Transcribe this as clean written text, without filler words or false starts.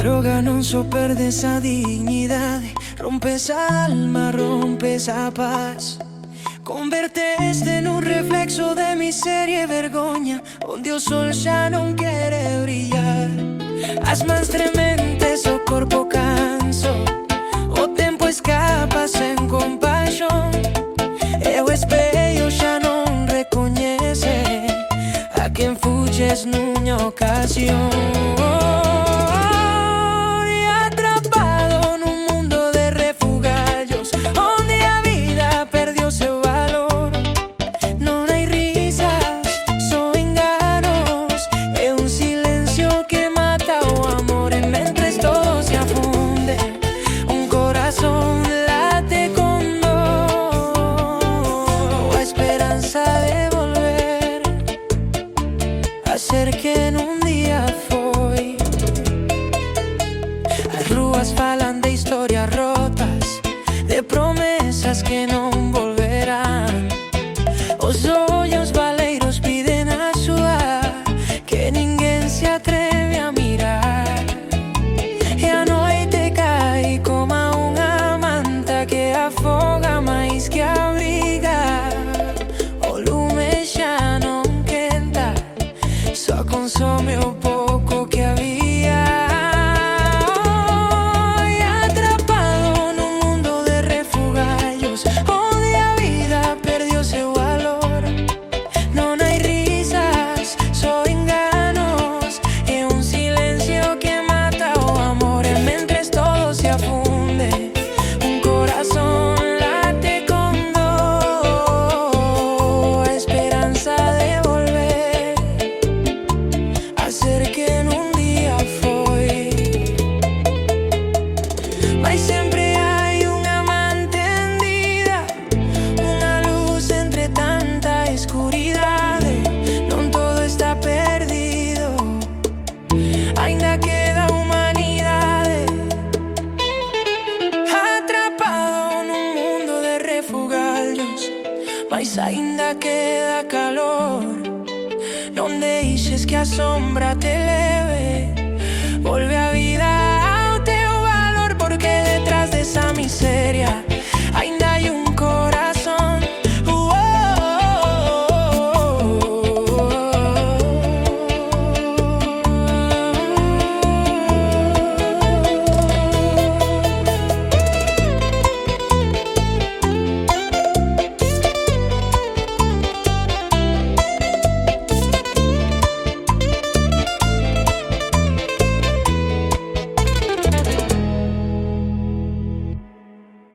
droga non so perdes a dignidade, rompes a alma, rompes a paz. Converteste nun reflexo de miseria e vergoña, onde o sol xa non quere brillar. As mans trementes, o corpo canso, o tempo escapa sen compaixón, e o espello xa non recoñece a quen fuches nunha ocasión. Ser que nun día foi. As rúas falan de historias rotas, de promesas que non volverán. Os ollos baleiros piden axuda, que ninguén se atreve a mirar. E a noite cae como unha manta que afoga máis que abriga. O lume xa non quenta, só consome o pouco que había. Atrapado nun mundo de refugallos, onde a vida perdió seu valor. Non hai risas, só enganos, e un silencio que mata o amor. E mentres todo se afunde, un corazón late con dor, a esperanza de volver a ser que nun día foi. Mas sempre hai unha man tendida, unha luz entre tanta escuridade. Non todo está perdido, ainda queda humanidade. Atrapado nun mundo de refugallos, mas ainda queda calor. Non deixes que a sombra te leve.